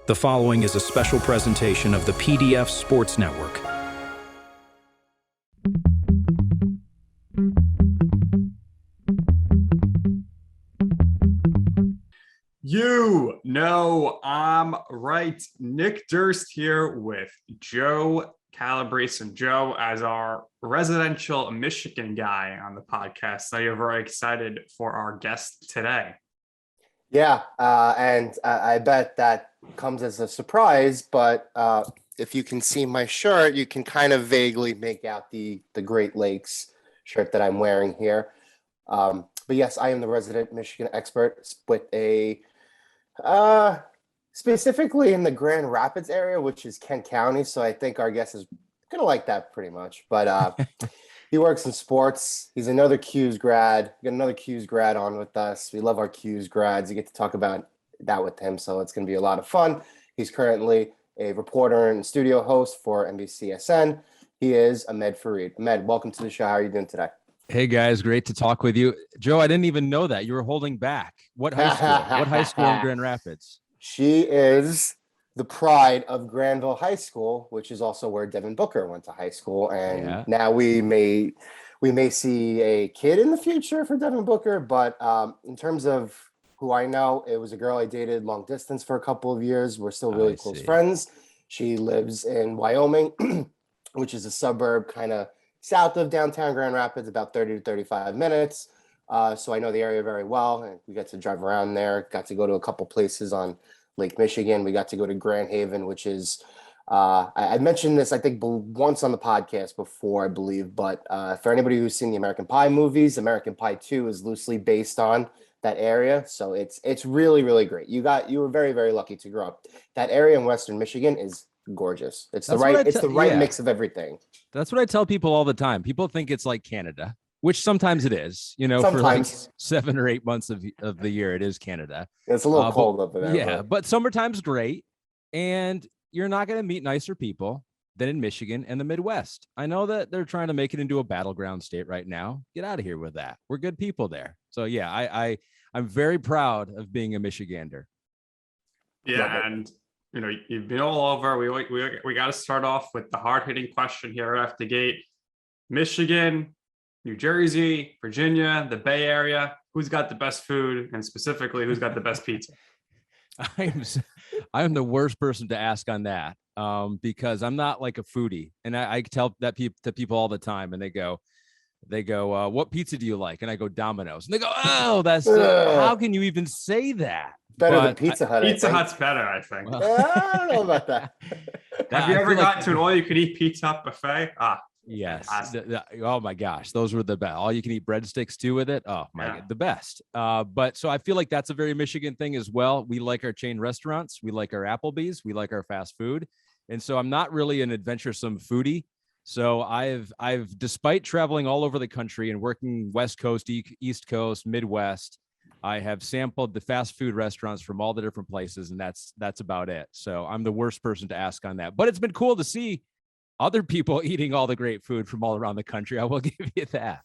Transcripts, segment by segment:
The following is a special presentation of the PDF Sports Network. You know I'm right. Nick Durst here with Joe Calabrese and Joe as our residential Michigan guy on the podcast. So you're very excited for our guest today. Yeah, and I bet that comes as a surprise, but if you can see my shirt, you can kind of vaguely make out the Great Lakes shirt that I'm wearing here. But yes, I am the resident Michigan expert with a specifically in the Grand Rapids area, which is Kent County. So I think our guest is going to like that pretty much. But he works in sports. He's another Q's grad. We got another Q's grad on with us. We love our Q's grads. You get to talk about that with him, so it's going to be a lot of fun. He's currently a reporter and studio host for NBC. He is Ahmed Fareed. Ahmed, welcome to the show. How are you doing today? Hey guys, great to talk with you. Joe, I didn't even know that you were holding back. What high school? What high school in Grand Rapids? She is the pride of Granville High School, which is also where Devin Booker went to high school. And now we may see a kid in the future for Devin Booker. But in terms of who I know, it was a girl I dated long distance for a couple of years. We're still really close friends. She lives in Wyoming, which is a suburb kind of south of downtown Grand Rapids, about 30 to 35 minutes. So I know the area very well. And we got to drive around there, got to go to a couple places on Lake Michigan. We got to go to Grand Haven, which is, I mentioned this, I think, once on the podcast before, I believe. But for anybody who's seen the American Pie movies, American Pie 2 is loosely based on that area. So it's really, really great. You were very, very lucky to grow up. That area in Western Michigan is gorgeous. It's the right mix of everything. That's what I tell people all the time. People think it's like Canada, which sometimes it is, sometimes. For like 7 or 8 months of the year, it is Canada. It's a little cold up there. Yeah, but summertime's great. And you're not going to meet nicer people than in Michigan and the Midwest. I know that they're trying to make it into a battleground state right now. Get out of here with that. We're good people there. So yeah, I'm very proud of being a Michigander. Yeah, and you've been all over. We got to start off with the hard-hitting question here right off the gate. Michigan, New Jersey, Virginia, the Bay Area. Who's got the best food, and specifically, who's got the best pizza? I'm the worst person to ask on that because I'm not like a foodie, and I tell that to people all the time, and they go, what pizza do you like? And I go, Domino's, and they go, oh, that's how can you even say that? Better than Pizza Hut. Pizza Hut's better, I think. Well, I don't know about that. Have you ever gotten to an all-you-can-eat Pizza Hut buffet? Yes. Oh my gosh, those were the best. All you can eat breadsticks too with it. Oh my God, the best. But so I feel like that's a very Michigan thing as well. We like our chain restaurants. We like our Applebee's. We like our fast food. And so I'm not really an adventuresome foodie. So I've despite traveling all over the country and working West Coast, East Coast, Midwest, I have sampled the fast food restaurants from all the different places, and that's about it. So I'm the worst person to ask on that. But it's been cool to see other people eating all the great food from all around the country. I will give you that.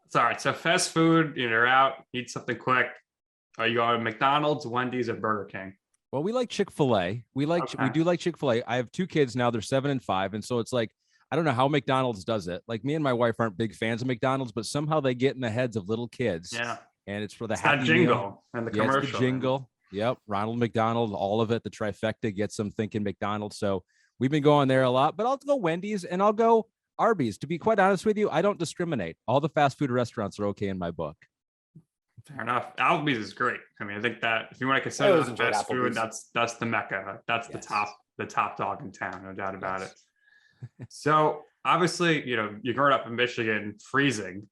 It's all right. So fast food, you're out, eat something quick. Are you going to McDonald's, Wendy's, or Burger King? Well, we like Chick-fil-A. We do like Chick-fil-A. I have 2 kids now. They're 7 and 5. And so it's like, I don't know how McDonald's does it. Like me and my wife aren't big fans of McDonald's, but somehow they get in the heads of little kids. Yeah. And it's for the Happy jingle meal. And the commercial. It's the jingle. Yep. Ronald McDonald, all of it. The trifecta gets them thinking McDonald's. So we've been going there a lot, but I'll go Wendy's and I'll go Arby's. To be quite honest with you, I don't discriminate. All the fast food restaurants are okay in my book. Fair enough. Applebee's is great. I mean, I think that if you want to consider it fast food, that's the mecca. That's the top dog in town, no doubt about it. So obviously, you grew up in Michigan, freezing,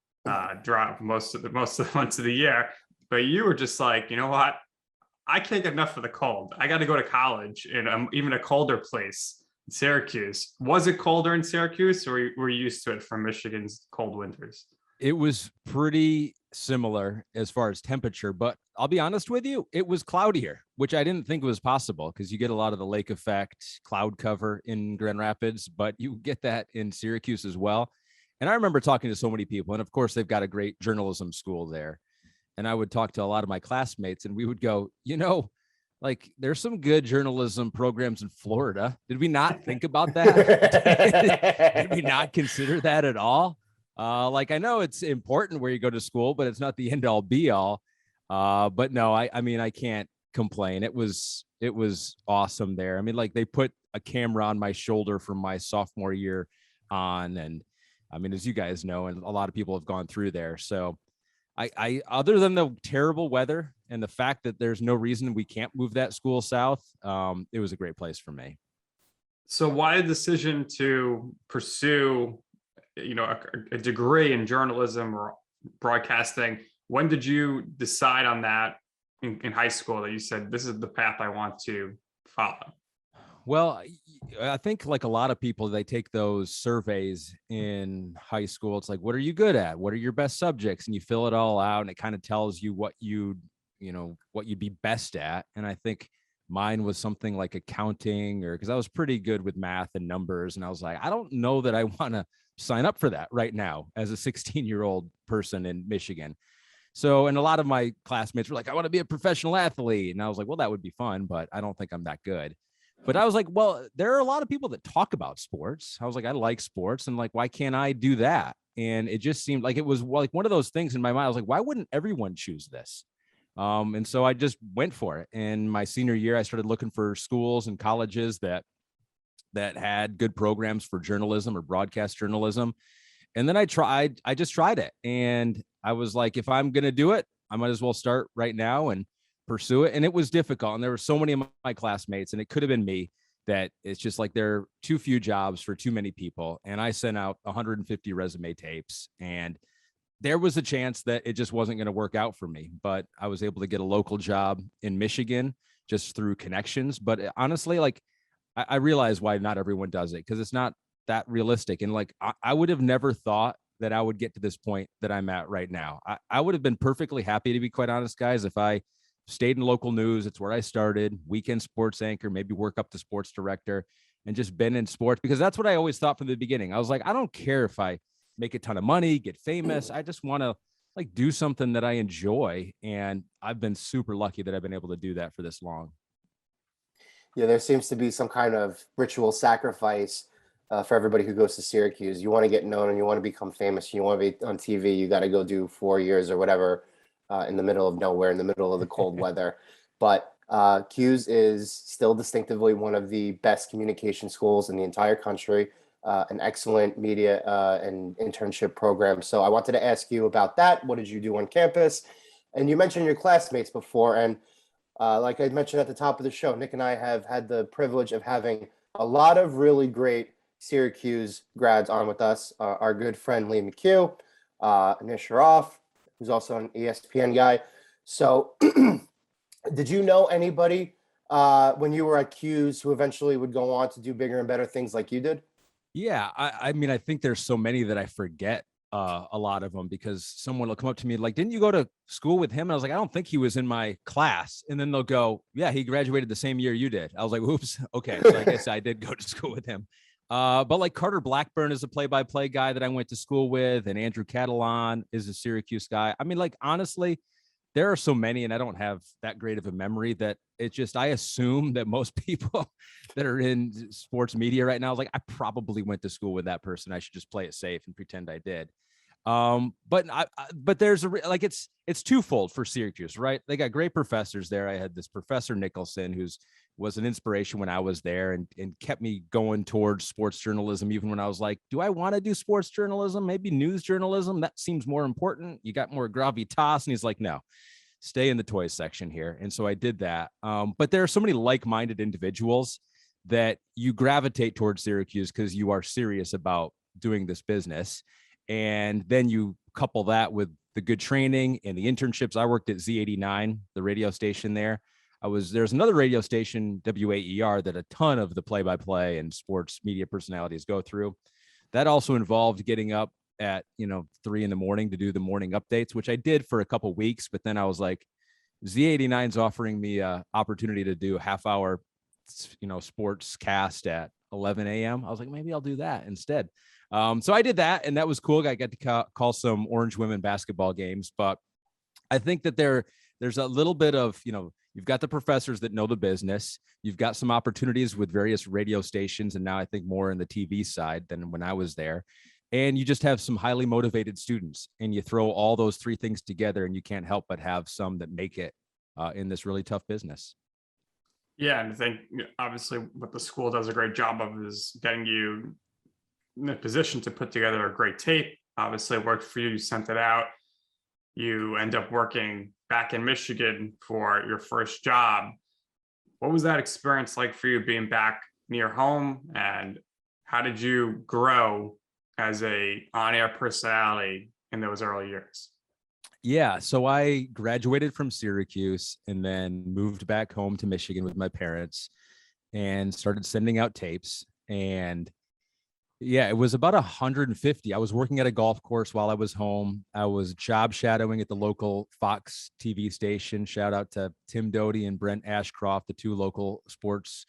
dry most of the months of the year, but you were just like, you know what? I can't get enough of the cold. I got to go to college in even a colder place, Syracuse. Was it colder in Syracuse, or were you used to it from Michigan's cold winters? It was pretty similar as far as temperature, but I'll be honest with you, it was cloudier, which I didn't think was possible because you get a lot of the lake effect cloud cover in Grand Rapids, but you get that in Syracuse as well. And I remember talking to so many people, and of course they've got a great journalism school there. And I would talk to a lot of my classmates and we would go, like there's some good journalism programs in Florida. Did we not think about that? Did we not consider that at all? Like I know it's important where you go to school, but it's not the end all be all. But no, I mean, I can't complain. It was awesome there. I mean, like they put a camera on my shoulder from my sophomore year on. And I mean, as you guys know, and a lot of people have gone through there. So I other than the terrible weather and the fact that there's no reason we can't move that school south, it was a great place for me. So why the decision to pursue, a degree in journalism or broadcasting? When did you decide on that in high school that you said, this is the path I want to follow? Well, I think like a lot of people, they take those surveys in high school. It's like, what are you good at? What are your best subjects? And you fill it all out and it kind of tells you what you'd be best at. And I think mine was something like accounting, or because I was pretty good with math and numbers. And I was like, I don't know that I want to sign up for that right now as a 16-year-old person in Michigan. So, and a lot of my classmates were like, I want to be a professional athlete. And I was like, well, that would be fun, but I don't think I'm that good. But I was like, well, there are a lot of people that talk about sports. I was like, I like sports, and like, why can't I do that? And it just seemed like it was like one of those things in my mind. I was like, why wouldn't everyone choose this? And so I just went for it. And my senior year, I started looking for schools and colleges that had good programs for journalism or broadcast journalism. And then I just tried it. And I was like, if I'm going to do it, I might as well start right now and pursue it. And it was difficult. And there were so many of my classmates, and it could have been me, that it's just like there are too few jobs for too many people. And I sent out 150 resume tapes, and there was a chance that it just wasn't going to work out for me. But I was able to get a local job in Michigan just through connections. But honestly, like I realize why not everyone does it, because it's not that realistic. And like I would have never thought that I would get to this point that I'm at right now. I would have been perfectly happy, to be quite honest, guys, if I stayed in local news. It's where I started, weekend sports anchor, maybe work up to sports director, and just been in sports, because that's what I always thought from the beginning. I was like, I don't care if I make a ton of money, get famous. I just want to like do something that I enjoy. And I've been super lucky that I've been able to do that for this long. Yeah, there seems to be some kind of ritual sacrifice for everybody who goes to Syracuse. You want to get known and you want to become famous. You want to be on TV. You got to go do 4 years or whatever in the middle of nowhere, in the middle of the cold weather. But Cuse is still distinctively one of the best communication schools in the entire country, an excellent media and internship program. So I wanted to ask you about that. What did you do on campus? And you mentioned your classmates before. And like I mentioned at the top of the show, Nick and I have had the privilege of having a lot of really great Syracuse grads on with us. Our good friend Lee McHugh, Anish Sharaff, who's also an ESPN guy. So did you know anybody when you were at Cuse who eventually would go on to do bigger and better things like you did? Yeah, I mean, I think there's so many that I forget a lot of them, because someone will come up to me like, didn't you go to school with him? And I was like, I don't think he was in my class. And then they'll go, yeah, he graduated the same year you did. I was like, oops. Okay. So I guess I did go to school with him. But like Carter Blackburn is a play-by-play guy that I went to school with, and Andrew Catalan is a Syracuse guy. I mean, like, honestly, there are so many, and I don't have that great of a memory, that it's just, I assume that most people that are in sports media right now is like, I probably went to school with that person. I should just play it safe and pretend I did. But there's like, it's twofold for Syracuse, right? They got great professors there. I had this Professor Nicholson, was an inspiration when I was there, and kept me going towards sports journalism, even when I was like, do I want to do sports journalism? Maybe news journalism? That seems more important. You got more gravitas. And he's like, no, stay in the toys section here. And so I did that. But there are so many like-minded individuals that you gravitate towards Syracuse because you are serious about doing this business. And then you couple that with the good training and the internships. I worked at Z89, the radio station there. There's another radio station, WAER, that a ton of the play-by-play and sports media personalities go through. That also involved getting up at 3 a.m. to do the morning updates, which I did for a couple of weeks. But then I was like, Z89's offering me a opportunity to do a half-hour, sports cast at 11 a.m. I was like, maybe I'll do that instead. So I did that, and that was cool. I got to call some Orange women basketball games. But I think that there's a little bit of, you've got the professors that know the business. You've got some opportunities with various radio stations, and now I think more in the TV side than when I was there. And you just have some highly motivated students, and you throw all those three things together, and you can't help but have some that make it in this really tough business. Yeah, and I think obviously what the school does a great job of is getting you in a position to put together a great tape. Obviously, it worked for you. You sent it out. You end up working back in Michigan for your first job. What was that experience like for you being back near home? And how did you grow as a on-air personality in those early years? Yeah, so I graduated from Syracuse and then moved back home to Michigan with my parents and started sending out tapes. And yeah, it was about 150. I was working at a golf course while I was home. I was job shadowing at the local Fox TV station. Shout out to Tim Doty and Brent Ashcroft, the two local sports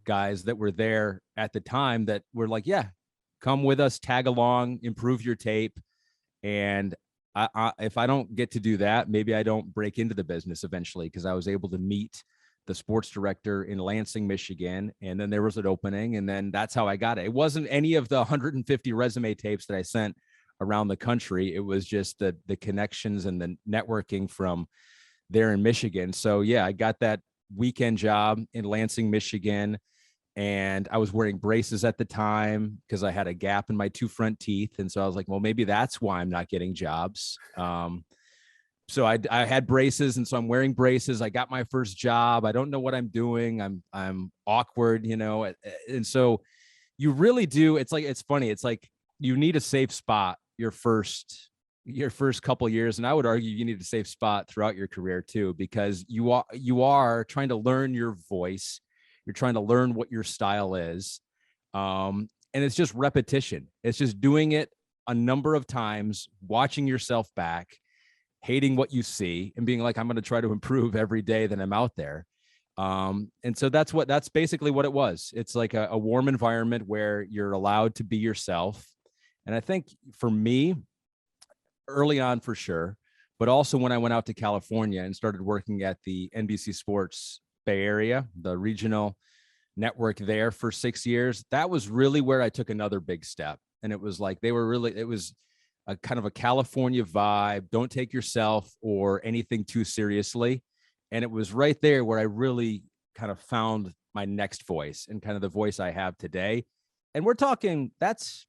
guys that were there at the time that were like, yeah, come with us, tag along, improve your tape. And if I don't get to do that, maybe I don't break into the business eventually, because I was able to meet the sports director in Lansing, Michigan. And then there was an opening, and then that's how I got it. It wasn't any of the 150 resume tapes that I sent around the country. It was just the connections and the networking from there in Michigan. So yeah, I got that weekend job in Lansing, Michigan. And I was wearing braces at the time because I had a gap in my two front teeth. And so I was like, well, maybe that's why I'm not getting jobs. So I had braces, and so I'm wearing braces. I got my first job. I don't know what I'm doing. I'm awkward, and so you really do. It's funny. It's like you need a safe spot your first couple years. And I would argue you need a safe spot throughout your career too, because you are trying to learn your voice. You're trying to learn what your style is. And it's just repetition. It's just doing it a number of times, watching yourself back, hating what you see, and being like, I'm going to try to improve every day that I'm out there. And so that's basically what it was. It's like a warm environment where you're allowed to be yourself. And I think for me, early on for sure, but also when I went out to California and started working at the NBC Sports Bay Area, the regional network there for 6 years, that was really where I took another big step. And it was like, it was a kind of a California vibe. Don't take yourself or anything too seriously. And it was right there where I really kind of found my next voice and kind of the voice I have today. And we're talking, that's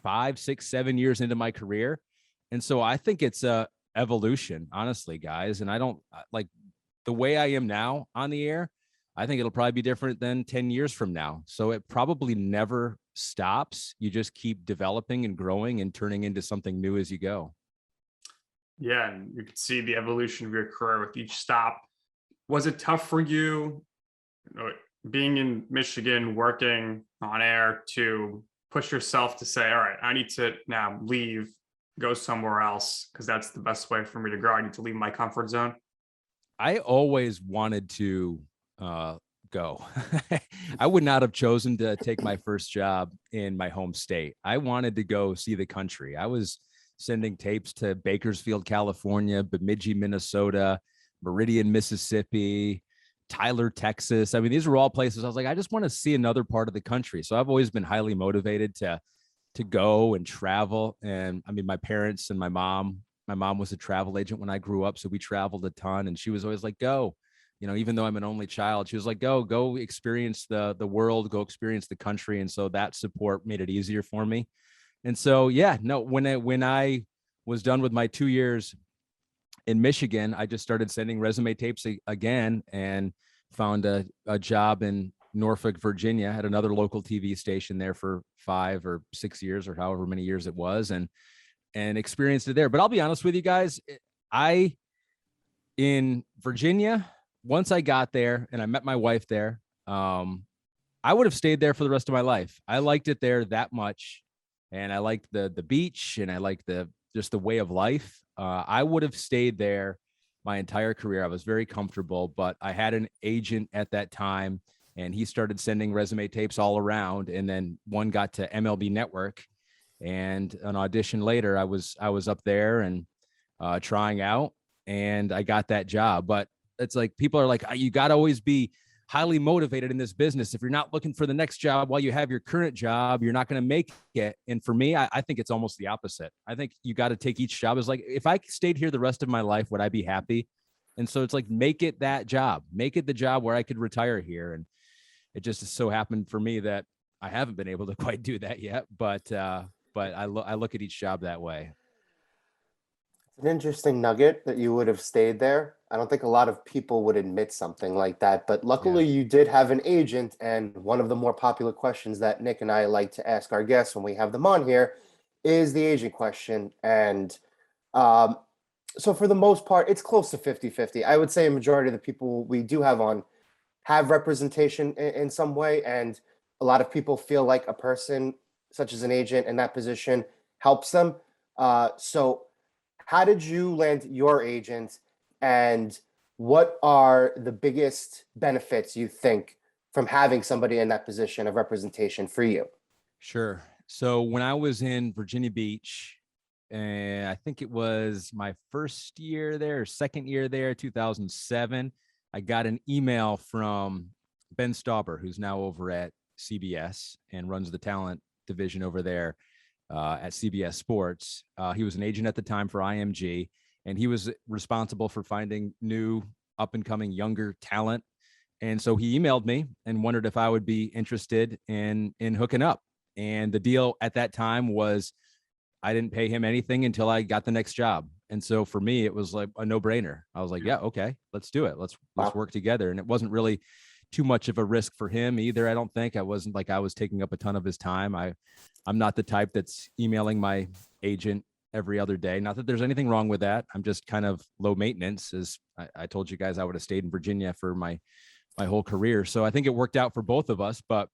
5, 6, 7 years into my career. And so I think it's a evolution, honestly, guys. And I don't like the way I am now on the air. I think it'll probably be different than 10 years from now. So it probably never stops. You just keep developing and growing and turning into something new as you go. Yeah, and you could see the evolution of your career with each stop. Was it tough for you, being in Michigan, working on air, to push yourself to say, all right, I need to now leave, go somewhere else, because that's the best way for me to grow. I need to leave my comfort zone? I always wanted to go. I would not have chosen to take my first job in my home state. I wanted to go see the country. I was sending tapes to Bakersfield, California, Bemidji, Minnesota, Meridian, Mississippi, Tyler, Texas. I mean, these were all places I was like, I just want to see another part of the country. So I've always been highly motivated to go and travel. And I mean, my parents and my mom was a travel agent when I grew up. So we traveled a ton, and she was always like, go, even though I'm an only child, she was like, go experience the world, go experience the country. And so that support made it easier for me. And so, yeah, no, when I was done with my 2 years in Michigan, I just started sending resume tapes again and found a job in Norfolk, Virginia, at another local TV station there for 5 or 6 years or however many years it was, and experienced it there. But I'll be honest with you guys, in Virginia, once I got there and I met my wife there, I would have stayed there for the rest of my life. I liked it there that much. And I liked the beach, and I liked just the way of life. I would have stayed there my entire career. I was very comfortable, but I had an agent at that time, and he started sending resume tapes all around. And then one got to MLB Network, and an audition later, I was up there and trying out, and I got that job. But It's like people are like, you got to always be highly motivated in this business. If you're not looking for the next job while you have your current job, you're not going to make it. And for me, I think it's almost the opposite. I think you got to take each job as like, if I stayed here the rest of my life, would I be happy? And so it's like, make it that job, make it the job where I could retire here. And it just so happened for me that I haven't been able to quite do that yet, but I look at each job that way. It's an interesting nugget that you would have stayed there. I don't think a lot of people would admit something like that, but luckily you did have an agent. And one of the more popular questions that Nick and I like to ask our guests when we have them on here is the agent question. And so for the most part, it's close to 50-50. I would say a majority of the people we do have on have representation in some way. And a lot of people feel like a person such as an agent in that position helps them. So how did you land your agent, and what are the biggest benefits you think from having somebody in that position of representation for you? Sure. So when I was in Virginia Beach, and I think it was my first year there, or second year there, 2007, I got an email from Ben Stauber, who's now over at CBS and runs the talent division over there at CBS Sports. He was an agent at the time for IMG, and he was responsible for finding new up and coming younger talent. And so he emailed me and wondered if I would be interested in hooking up. And the deal at that time was I didn't pay him anything until I got the next job. And so for me, it was like a no-brainer. I was like, yeah, okay, let's do it. Let's work together. And it wasn't really too much of a risk for him either. I don't think. I wasn't like I was taking up a ton of his time. I'm not the type that's emailing my agent every other day. Not that there's anything wrong with that. I'm just kind of low maintenance. As I told you guys, I would have stayed in Virginia for my whole career. So I think it worked out for both of us. But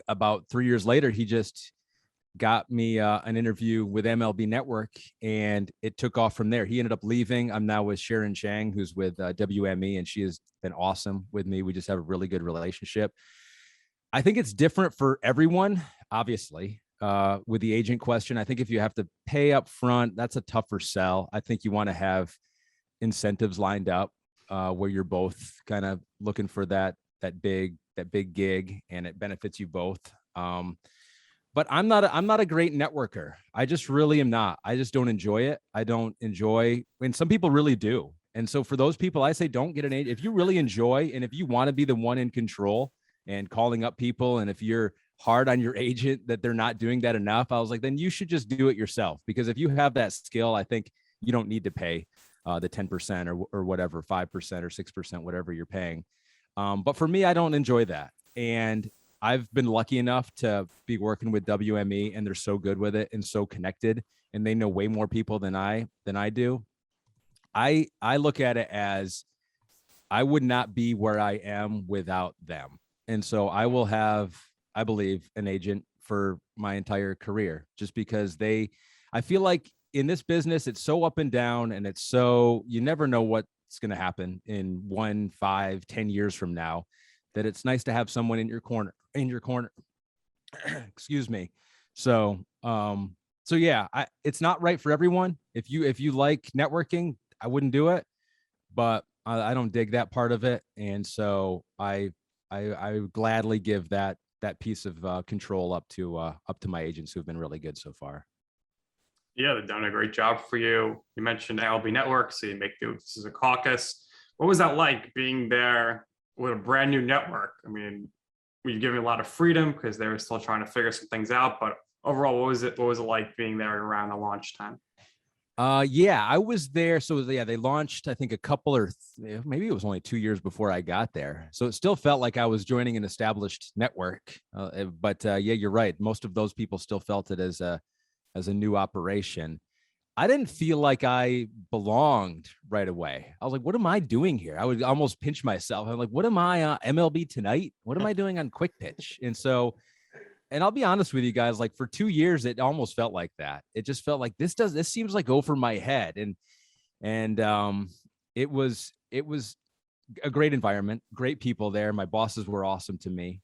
about 3 years later, he just got me an interview with MLB Network, and it took off from there. He ended up leaving. I'm now with Sharon Chang, who's with WME, and she has been awesome with me. We just have a really good relationship. I think it's different for everyone, obviously, with the agent question. I think if you have to pay up front, that's a tougher sell. I think you want to have incentives lined up where you're both kind of looking for that big gig, and it benefits you both. But I'm not a great networker. I just really am not. I just don't enjoy it. I don't enjoy, and some people really do. And so for those people, I say, don't get an agent. If you really enjoy, and if you want to be the one in control and calling up people, and if you're hard on your agent that they're not doing that enough, I was like, then you should just do it yourself. Because if you have that skill, I think you don't need to pay the 10% or whatever, 5% or 6%, whatever you're paying. But for me, I don't enjoy that. And I've been lucky enough to be working with WME, and they're so good with it and so connected, and they know way more people than I do. I look at it as I would not be where I am without them. And so I will have, I believe, an agent for my entire career, just because I feel like in this business, it's so up and down, and it's so, you never know what's going to happen in 1, 5, 10 years from now, that it's nice to have someone in your corner, excuse me. So yeah, it's not right for everyone. If you like networking, I wouldn't do it, but I don't dig that part of it. And so I would gladly give that piece of control up to my agents, who've been really good so far. Yeah, they've done a great job for you. You mentioned MLB Network, so you make this as a caucus. What was that like being there with a brand new network? I mean, were you given a lot of freedom because they were still trying to figure some things out? But overall, what was it like being there around the launch time? Yeah, I was there. So yeah, they launched, I think, a couple or maybe it was only 2 years before I got there. So it still felt like I was joining an established network. But yeah, you're right. Most of those people still felt it as a new operation. I didn't feel like I belonged right away. I was like, what am I doing here? I would almost pinch myself. I'm like, what am I, MLB Tonight? What am I doing on Quick Pitch? And I'll be honest with you guys, like for 2 years, it almost felt like that. It just felt like this seems like over my head. And it was a great environment, great people there. My bosses were awesome to me.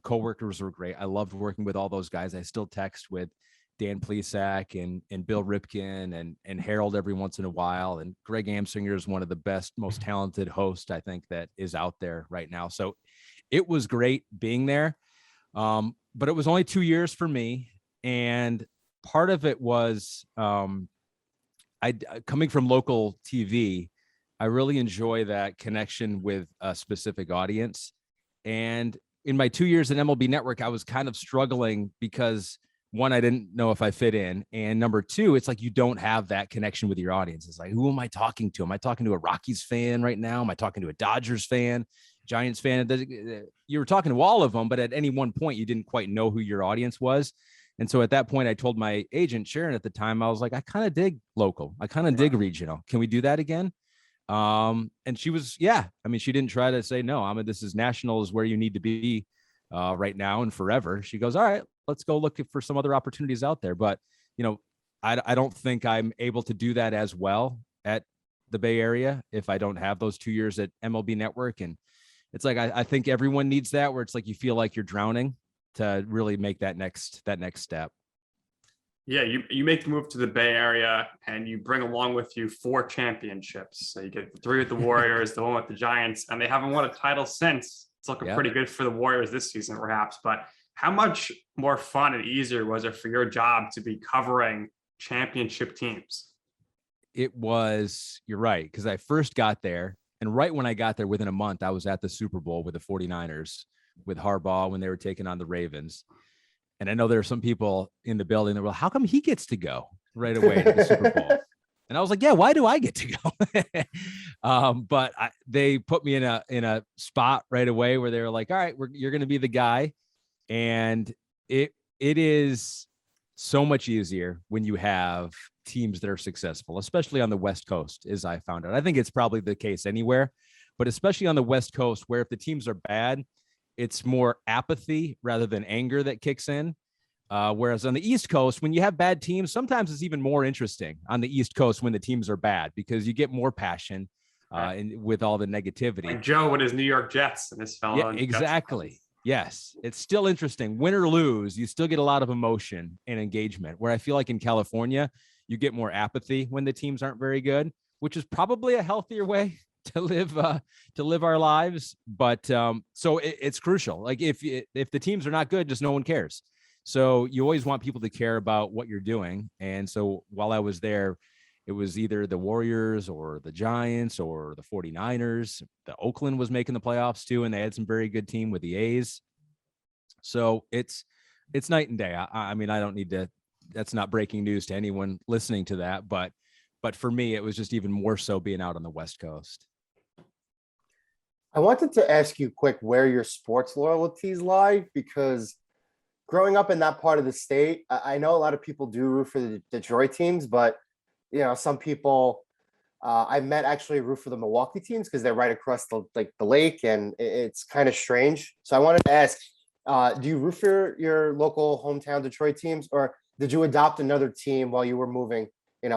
Coworkers were great. I loved working with all those guys. I still text with Dan Plesac and Bill Ripken and Harold every once in a while. And Greg Amsinger is one of the best, most talented hosts, I think, that is out there right now. So it was great being there. But it was only 2 years for me. And part of it was coming from local TV, I really enjoy that connection with a specific audience. And in my 2 years at MLB Network, I was kind of struggling because, one, I didn't know if I fit in. And number two, it's like you don't have that connection with your audience. It's like, who am I talking to? Am I talking to a Rockies fan right now? Am I talking to a Dodgers fan, Giants fan? You were talking to all of them, but at any one point, you didn't quite know who your audience was. And so at that point, I told my agent, Sharon, at the time, I was like, I kind of dig local. I kind of dig regional. Can we do that again? And she was, yeah. I mean, she didn't try to say, no, Ahmed, this is national is where you need to be right now and forever. She goes, all right, let's go look for some other opportunities out there. But, I don't think I'm able to do that as well at the Bay Area if I don't have those 2 years at MLB Network. And it's like, I think everyone needs that, where it's like, you feel like you're drowning to really make that next step. Yeah, you make the move to the Bay Area and you bring along with you 4 championships. So you get 3 with the Warriors, the 1 with the Giants, and they haven't won a title since. It's looking pretty good for the Warriors this season, perhaps. But how much more fun and easier was it for your job to be covering championship teams? It was, you're right, because I first got there, and right when I got there, within a month, I was at the Super Bowl with the 49ers, with Harbaugh when they were taking on the Ravens. And I know there are some people in the building that were like, how come he gets to go right away to the Super Bowl? And I was like, yeah, why do I get to go? But they put me in a spot right away where they were like, all right, you're going to be the guy. And it is so much easier when you have teams that are successful, especially on the West Coast, as I found out. I think it's probably the case anywhere, but especially on the West Coast, where if the teams are bad, it's more apathy rather than anger that kicks in. Whereas on the East Coast, when you have bad teams, sometimes it's even more interesting on the East Coast when the teams are bad, because you get more passion and with all the negativity. Like Joe with his New York Jets and this fellow. Yeah, exactly. Yes. It's still interesting. Win or lose, you still get a lot of emotion and engagement, where I feel like in California, you get more apathy when the teams aren't very good, which is probably a healthier way to live our lives. But so it's crucial. Like if the teams are not good, just no one cares. So you always want people to care about what you're doing. And so while I was there, it was either the Warriors or the Giants or the 49ers. The Oakland was making the playoffs too, and they had some very good team with the A's. So it's night and day. I mean, I don't need to, that's not breaking news to anyone listening to that, but for me, it was just even more so being out on the West Coast. I wanted to ask you quick where your sports loyalties lie, because growing up in that part of the state, I know a lot of people do root for the Detroit teams, but some people I met actually root for the Milwaukee teams because they're right across the lake, and it's kind of strange. So I wanted to ask, do you root for your local hometown Detroit teams, or did you adopt another team while you were moving,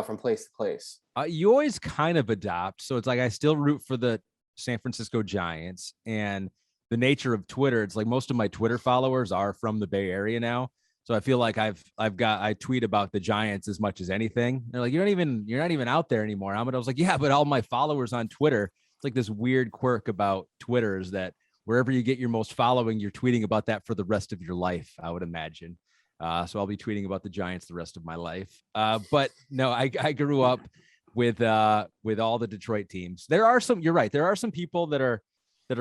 from place to place? You always kind of adopt. So it's like I still root for the San Francisco Giants, and the nature of Twitter, it's like most of my Twitter followers are from the Bay Area now. So I feel like I tweet about the Giants as much as anything. They're like, you're not even out there anymore, Ahmed. I was like, yeah, but all my followers on Twitter, it's like this weird quirk about Twitter is that wherever you get your most following, you're tweeting about that for the rest of your life, I would imagine. So I'll be tweeting about the Giants the rest of my life. But no, I grew up with all the Detroit teams. You're right. There are some people that are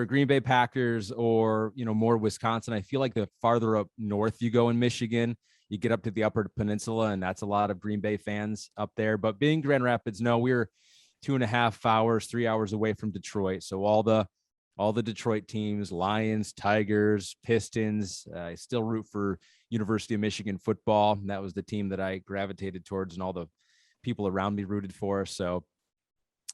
Green Bay Packers or, more Wisconsin. I feel like the farther up north you go in Michigan, you get up to the Upper Peninsula, and that's a lot of Green Bay fans up there. But being Grand Rapids, no, we're 2.5 hours, 3 hours away from Detroit. So all the Detroit teams, Lions, Tigers, Pistons, I still root for University of Michigan football. That was the team that I gravitated towards, and all the people around me rooted for. So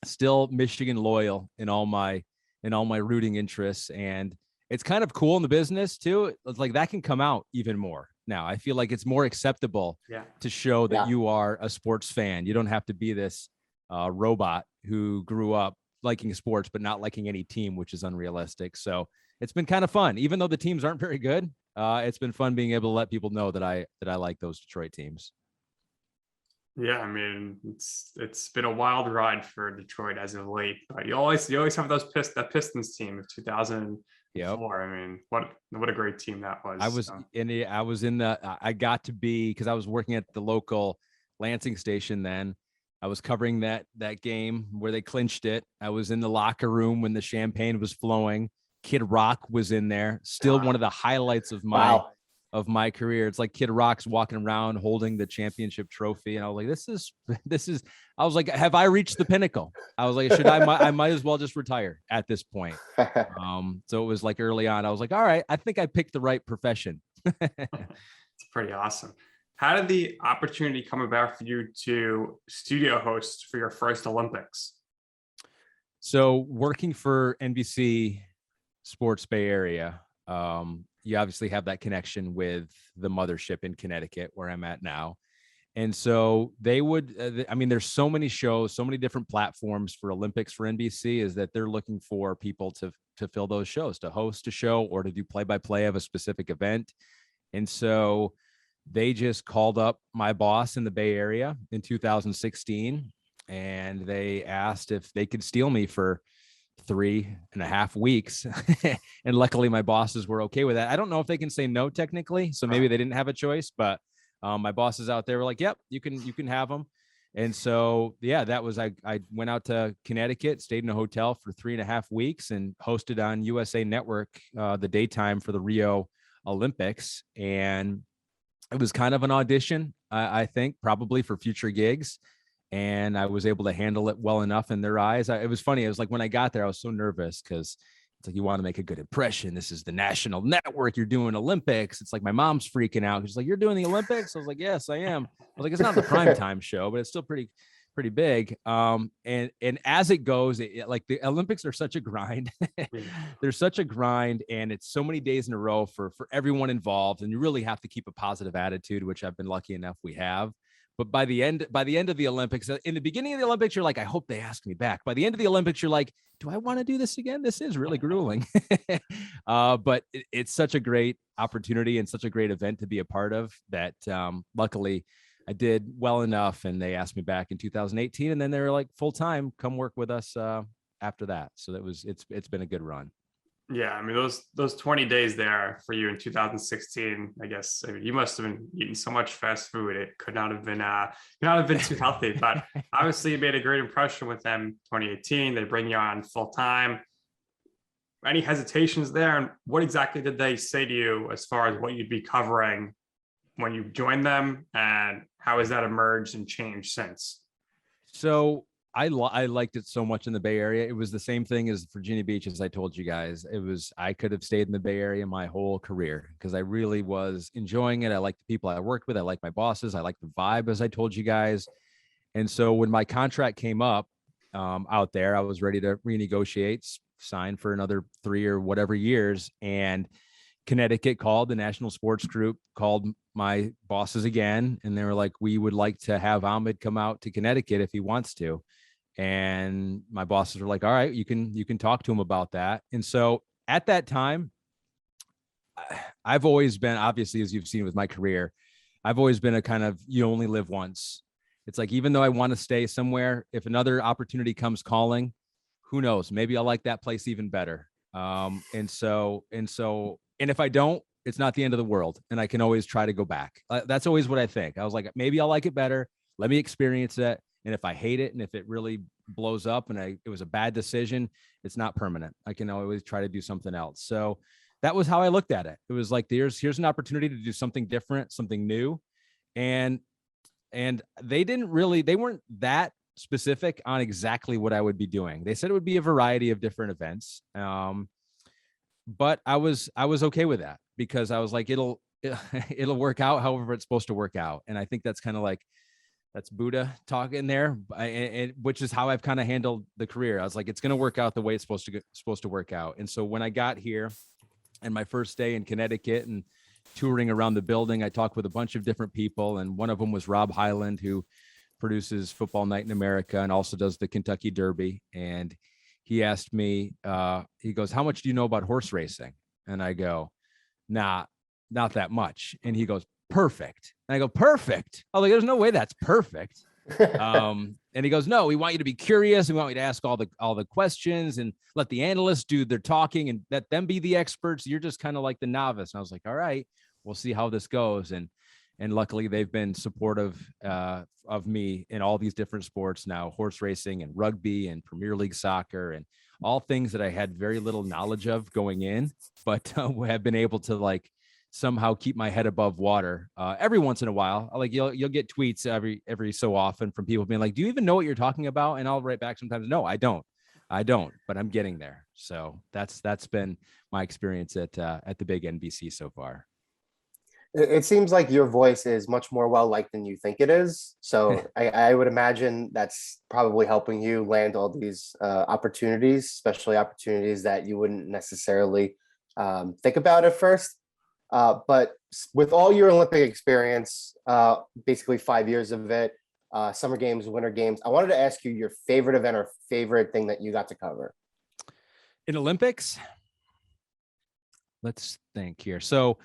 still Michigan loyal in all my rooting interests. And it's kind of cool in the business too. It's like that can come out even more now. I feel like it's more acceptable to show that you are a sports fan. You don't have to be this robot who grew up liking sports but not liking any team, which is unrealistic. So it's been kind of fun, even though the teams aren't very good. it's been fun being able to let people know that I like those Detroit teams. Yeah, I mean, it's been a wild ride for Detroit as of late, but you always have that Pistons team of 2004. Yep. I mean, what a great team that was. I got to be, because I was working at the local Lansing station then. I was covering that game where they clinched it. I was in the locker room when the champagne was flowing. Kid Rock was in there. Still one of the highlights of my career. It's like Kid Rock's walking around holding the championship trophy. And I was like, this is, I was like, have I reached the pinnacle? I was like, I might as well just retire at this point. So it was like early on, I was like, all right, I think I picked the right profession. It's pretty awesome. How did the opportunity come about for you to studio host for your first Olympics? So working for NBC Sports Bay Area, you obviously have that connection with the mothership in Connecticut where I'm at now. And so they would, there's so many shows, so many different platforms for Olympics for NBC, is that they're looking for people to fill those shows, to host a show or to do play-by-play of a specific event. And so they just called up my boss in the Bay Area in 2016, and they asked if they could steal me for 3.5 weeks. And luckily my bosses were okay with that. I don't know if they can say no technically, so maybe they didn't have a choice, but my bosses out there were like, yep, you can have them. And so, yeah, that was, I went out to Connecticut, stayed in a hotel for 3.5 weeks and hosted on USA Network, the daytime for the Rio Olympics. And it was kind of an audition, I think, probably for future gigs. And I was able to handle it well enough in their eyes. It was funny. It was like when I got there, I was so nervous because it's like, you want to make a good impression. This is the national network. You're doing Olympics. It's like my mom's freaking out. She's like, you're doing the Olympics? I was like, yes, I am. I was like, it's not the primetime show, but it's still pretty big. And as it goes, like the Olympics are such a grind. They're such a grind, and it's so many days in a row for everyone involved. And you really have to keep a positive attitude, which I've been lucky enough we have. But by the end of the Olympics, in the beginning of the Olympics, you're like, I hope they ask me back. By the end of the Olympics, you're like, do I want to do this again? This is really grueling. But it's such a great opportunity and such a great event to be a part of that. Luckily, I did well enough, and they asked me back in 2018, and then they were like, full time, come work with us after that. So it's been a good run. Yeah, I mean, those 20 days there for you in 2016, I guess, you must have been eating so much fast food. It could not have been too healthy. But obviously, you made a great impression with them. 2018, they bring you on full time. Any hesitations there? And what exactly did they say to you as far as what you'd be covering when you joined them, and how has that emerged and changed since? So I liked it so much in the Bay Area. It was the same thing as Virginia Beach, as I told you guys. I could have stayed in the Bay Area my whole career because I really was enjoying it. I like the people I worked with. I like my bosses. I like the vibe, as I told you guys. And so when my contract came up out there, I was ready to renegotiate, sign for another 3 or whatever years. And Connecticut called, the National Sports Group called my bosses again. And they were like, we would like to have Ahmed come out to Connecticut if he wants to. And my bosses were like, all right, you can talk to him about that. And so at that time, I've always been, obviously, as you've seen with my career, I've always been a kind of, you only live once. It's like, even though I want to stay somewhere, if another opportunity comes calling, who knows, maybe I'll like that place even better. And if I don't, it's not the end of the world, and I can always try to go back. That's always what I think. I was like, maybe I'll like it better. Let me experience it. And if I hate it, and if it really blows up and it was a bad decision, it's not permanent. I can always try to do something else. So that was how I looked at it. It was like, here's an opportunity to do something different, something new. And they weren't that specific on exactly what I would be doing. They said it would be a variety of different events. But I was okay with that because I was like, it'll work out however it's supposed to work out. And I think that's kind of like, that's Buddha talk in there, which is how I've kind of handled the career. I was like, it's going to work out the way it's supposed to work out. And so when I got here and my first day in Connecticut and touring around the building, I talked with a bunch of different people. And one of them was Rob Hyland, who produces Football Night in America and also does the Kentucky Derby. And he asked me, he goes, how much do you know about horse racing? And I go, nah, not that much. And he goes, perfect. And I go, perfect. I was like, there's no way that's perfect. And he goes, no, we want you to be curious. We want you to ask all the questions and let the analysts do their talking and let them be the experts. You're just kind of like the novice. And I was like, all right, we'll see how this goes. And luckily they've been supportive of me in all these different sports now, horse racing and rugby and Premier League soccer and all things that I had very little knowledge of going in, but have been able to like somehow keep my head above water. Every once in a while, like you'll get tweets every so often from people being like, do you even know what you're talking about? And I'll write back sometimes, no, I don't, but I'm getting there. So that's been my experience at the big NBC so far. It seems like your voice is much more well-liked than you think it is. So I would imagine that's probably helping you land all these opportunities, especially opportunities that you wouldn't necessarily think about at first. But with all your Olympic experience, basically 5 years of it, summer games, winter games, I wanted to ask you your favorite event or favorite thing that you got to cover. In Olympics? Let's think here. So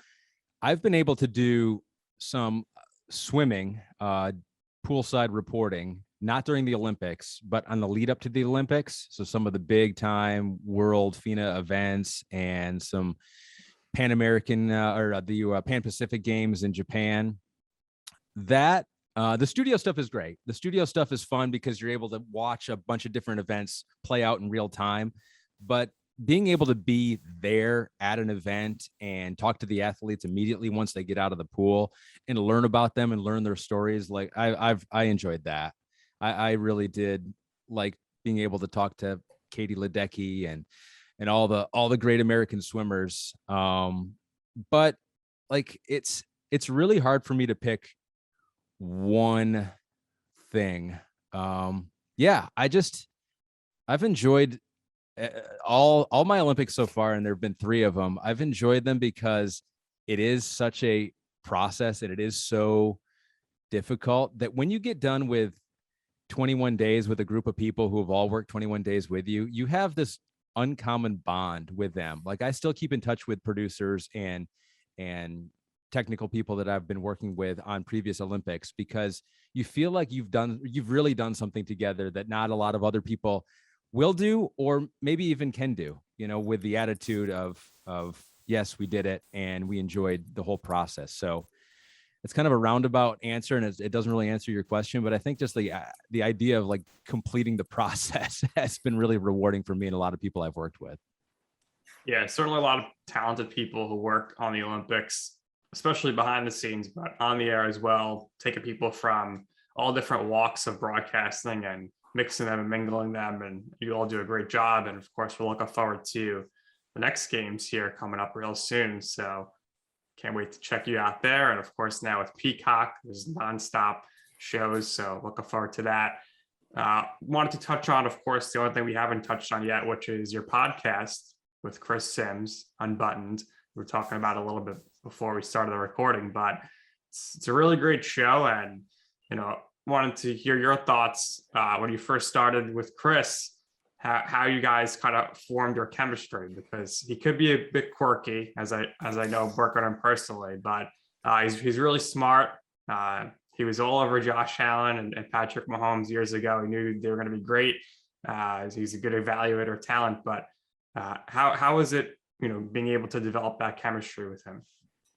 I've been able to do some swimming, poolside reporting, not during the Olympics, but on the lead up to the Olympics. So some of the big time world FINA events and some Pan American or the Pan Pacific Games in Japan. That the studio stuff is great. The studio stuff is fun because you're able to watch a bunch of different events play out in real time. But being able to be there at an event and talk to the athletes immediately once they get out of the pool and learn about them and learn their stories, like I enjoyed that. I really did like being able to talk to Katie Ledecky and all the great American swimmers. But like it's really hard for me to pick one thing. I've enjoyed all my Olympics so far, and there have been 3 of them. I've enjoyed them because it is such a process and it is so difficult that when you get done with 21 days with a group of people who have all worked 21 days with you, you have this uncommon bond with them. Like I still keep in touch with producers and technical people that I've been working with on previous Olympics, because you feel like you've really done something together that not a lot of other people will do, or maybe even can do, with the attitude of yes, we did it and we enjoyed the whole process. So it's kind of a roundabout answer, and it doesn't really answer your question, but I think just the idea of like completing the process has been really rewarding for me and a lot of people I've worked with. Yeah, certainly a lot of talented people who work on the Olympics, especially behind the scenes, but on the air as well, taking people from all different walks of broadcasting and mixing them and mingling them, and you all do a great job. And of course, we're looking forward to the next games here coming up real soon. So can't wait to check you out there. And of course, now with Peacock, there's nonstop shows. So looking forward to that. Wanted to touch on, of course, the only thing we haven't touched on yet, which is your podcast with Chris Sims, Unbuttoned. We were talking about it a little bit before we started the recording, but it's a really great show. And, wanted to hear your thoughts when you first started with Chris, how you guys kind of formed your chemistry, because he could be a bit quirky, as I know working on him personally, but he's really smart. He was all over Josh Allen and Patrick Mahomes years ago. He knew they were going to be great. He's a good evaluator of talent, but how was it, being able to develop that chemistry with him?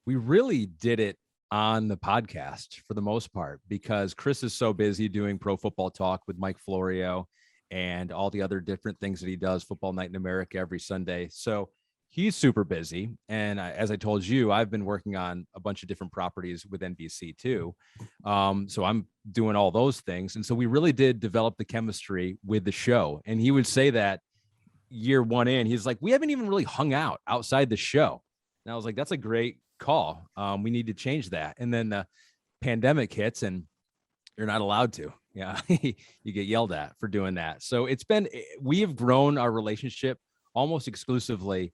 We really did it on the podcast for the most part, because Chris is so busy doing Pro Football Talk with Mike Florio and all the other different things that he does, Football Night in America every Sunday. So he's super busy. And as I told you, I've been working on a bunch of different properties with NBC too. So I'm doing all those things. And so we really did develop the chemistry with the show. And he would say that year 1 in, he's like, we haven't even really hung out outside the show. And I was like, that's a great call. We need to change that. And then the pandemic hits and you're not allowed to. Yeah. You get yelled at for doing that. So we have grown our relationship almost exclusively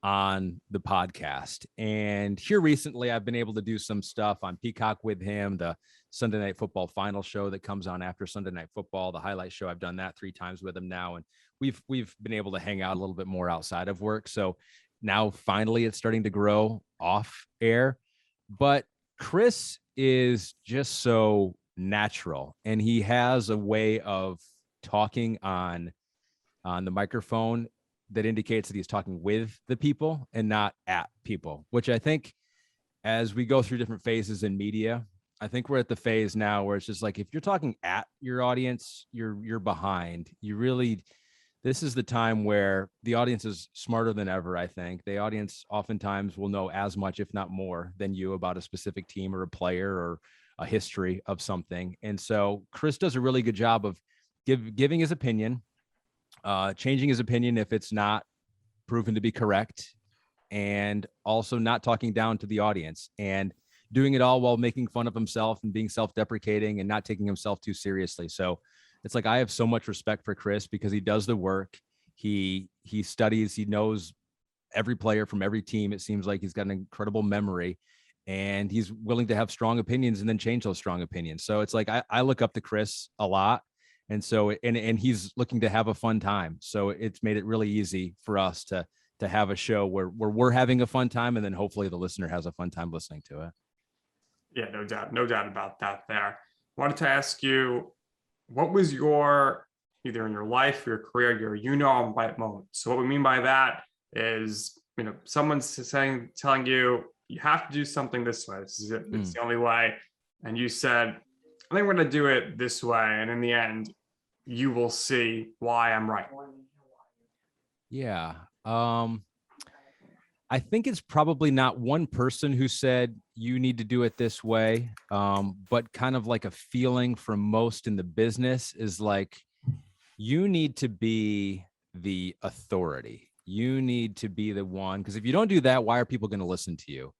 on the podcast. And here recently, I've been able to do some stuff on Peacock with him, the Sunday Night Football final show that comes on after Sunday Night Football, the highlight show. I've done that 3 times with him now. And we've been able to hang out a little bit more outside of work. So now finally it's starting to grow off air. But Chris is just so natural, and he has a way of talking on the microphone that indicates that he's talking with the people and not at people, which I think as we go through different phases in media, I think we're at the phase now where it's just like, if you're talking at your audience, you're behind. This is the time where the audience is smarter than ever. I think the audience oftentimes will know as much, if not more, than you about a specific team or a player or a history of something. And so Chris does a really good job of giving his opinion, changing his opinion if it's not proven to be correct, and also not talking down to the audience, and doing it all while making fun of himself and being self-deprecating and not taking himself too seriously. So it's like, I have so much respect for Chris because he does the work. He studies, he knows every player from every team. It seems like he's got an incredible memory, and he's willing to have strong opinions and then change those strong opinions. So it's like, I look up to Chris a lot. And so, and he's looking to have a fun time. So it's made it really easy for us to have a show where we're having a fun time, and then hopefully the listener has a fun time listening to it. Yeah, no doubt about that there. Wanted to ask you, what was your, either in your life or your career, your right moment? So what we mean by that is, someone's telling you, you have to do something this way. This is it. It's the only way. And you said, I think we're going to do it this way. And in the end, you will see why I'm right. Yeah. I think it's probably not one person who said you need to do it this way, but kind of like a feeling from most in the business is like, you need to be the authority. You need to be the one, because if you don't do that, why are people going to listen to you?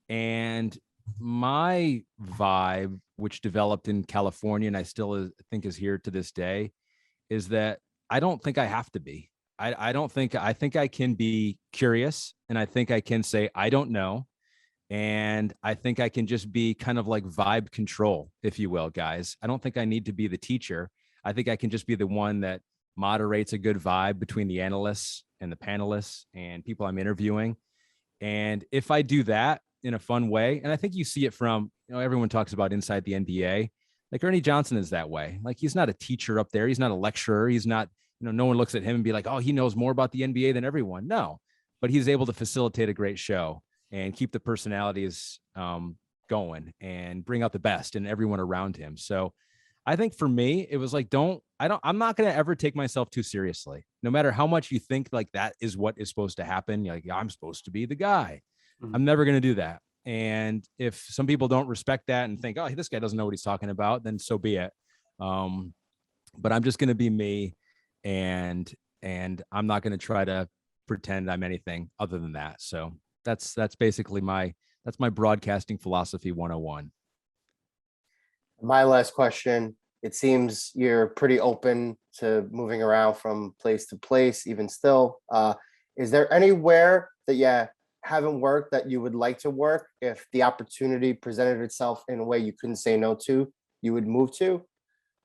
And my vibe, which developed in California and I still think is here to this day, is that I don't think I have to be. I think I can be curious, and I think I can say, I don't know. And I think I can just be kind of like vibe control, if you will, guys. I don't think I need to be the teacher. I think I can just be the one that moderates a good vibe between the analysts and the panelists and people I'm interviewing. And if I do that in a fun way, and I think you see it from, everyone talks about inside the NBA, like Ernie Johnson is that way. Like, he's not a teacher up there. He's not a lecturer. He's not, no one looks at him and be like, oh, he knows more about the NBA than everyone. No, but he's able to facilitate a great show and keep the personalities going and bring out the best in everyone around him. So I think for me, it was like, I'm not going to ever take myself too seriously, no matter how much you think like that is what is supposed to happen. You're like, I'm supposed to be the guy. Mm-hmm. I'm never going to do that. And if some people don't respect that and think, oh, this guy doesn't know what he's talking about, then so be it. But I'm just going to be me. And I'm not going to try to pretend I'm anything other than that. So that's basically my broadcasting philosophy 101. My last question, it seems you're pretty open to moving around from place to place, even still. Is there anywhere that you haven't worked that you would like to work? If the opportunity presented itself in a way you couldn't say no to, you would move to?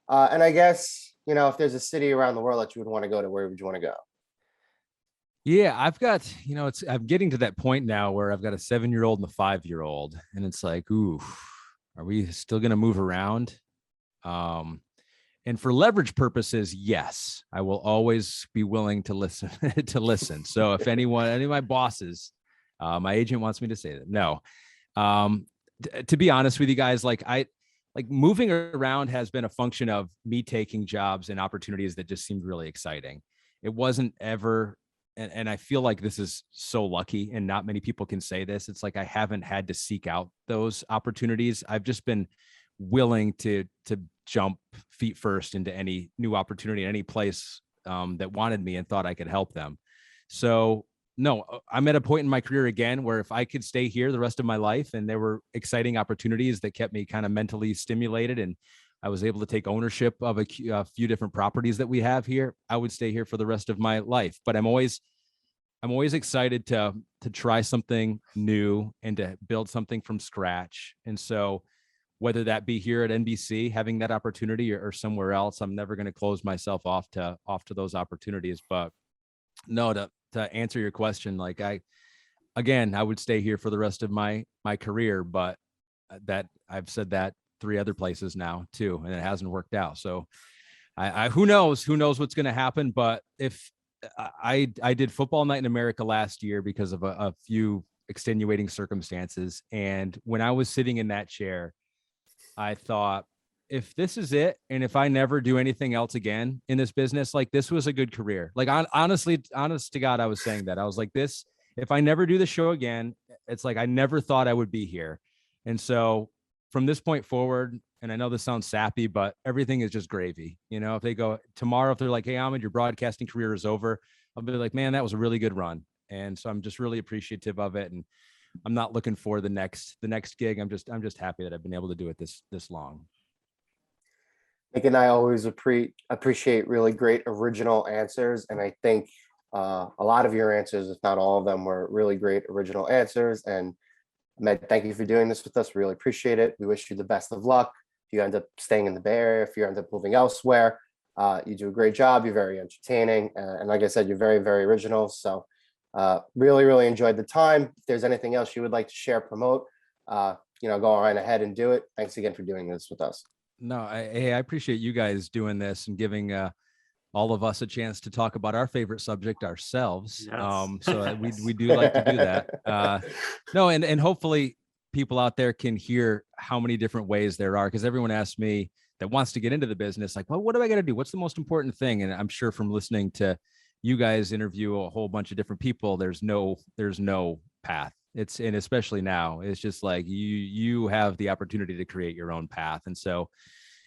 And I guess, if there's a city around the world that you would want to go to, where would you want to go? Yeah, I've got, I'm getting to that point now where I've got a 7-year-old and a 5-year-old, and it's like, ooh, are we still going to move around? And for leverage purposes, yes, I will always be willing to listen. So if any of my bosses, my agent wants me to say that, no. To be honest with you guys, like moving around has been a function of me taking jobs and opportunities that just seemed really exciting. It wasn't ever, and I feel like this is so lucky, and not many people can say this. It's like, I haven't had to seek out those opportunities. I've just been willing to jump feet first into any new opportunity, any place that wanted me and thought I could help them. So no, I'm at a point in my career again where if I could stay here the rest of my life and there were exciting opportunities that kept me kind of mentally stimulated, and I was able to take ownership of a few different properties that we have here, I would stay here for the rest of my life. But I'm always excited to try something new and to build something from scratch. And so whether that be here at NBC, having that opportunity, or somewhere else, I'm never going to close myself off to those opportunities. But no, to to answer your question, like I would stay here for the rest of my career, but that I've said that 3 other places now too, and it hasn't worked out. So I who knows what's going to happen. But if I did Football Night in America last year because of a few extenuating circumstances. And when I was sitting in that chair, I thought, if this is it, and if I never do anything else again in this business, like this was a good career. Like honest to God, I was saying that. I was like, this, if I never do the show again, it's like I never thought I would be here. And so from this point forward, and I know this sounds sappy, but everything is just gravy. You know, if they go tomorrow, if they're like, hey, Ahmed, your broadcasting career is over, I'll be like, man, that was a really good run. And so I'm just really appreciative of it. And I'm not looking for the next gig. I'm just happy that I've been able to do it this long. Nick and I always appreciate really great original answers. And I think a lot of your answers, if not all of them, were really great original answers. And Ahmed, thank you for doing this with us. Really appreciate it. We wish you the best of luck. If you end up staying in the Bay Area, if you end up moving elsewhere, you do a great job. You're very entertaining. And like I said, you're very, very original. So really, really enjoyed the time. If there's anything else you would like to share, promote, go right ahead and do it. Thanks again for doing this with us. No, I appreciate you guys doing this and giving all of us a chance to talk about our favorite subject ourselves. Yes. So we do like to do that. No, and hopefully people out there can hear how many different ways there are, because everyone asks me that wants to get into the business, like, well, what do I got to do? What's the most important thing? And I'm sure from listening to you guys interview a whole bunch of different people, there's no path. And especially now, it's just like you have the opportunity to create your own path. And so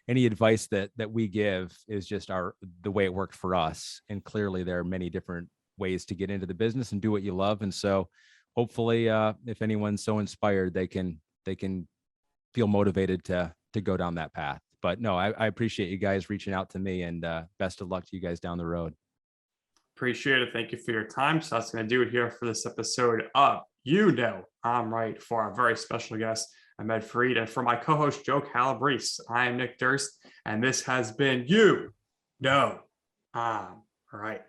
any advice that we give is just the way it worked for us. And clearly there are many different ways to get into the business and do what you love. And so hopefully if anyone's so inspired, they can feel motivated to go down that path. But no, I appreciate you guys reaching out to me, and best of luck to you guys down the road. Appreciate it. Thank you for your time. So that's going to do it here for this episode of I'm Right, for our very special guest, Ahmed Fareed. And for my co-host, Joe Calabrese, I am Nick Durst, and this has been I'm Right.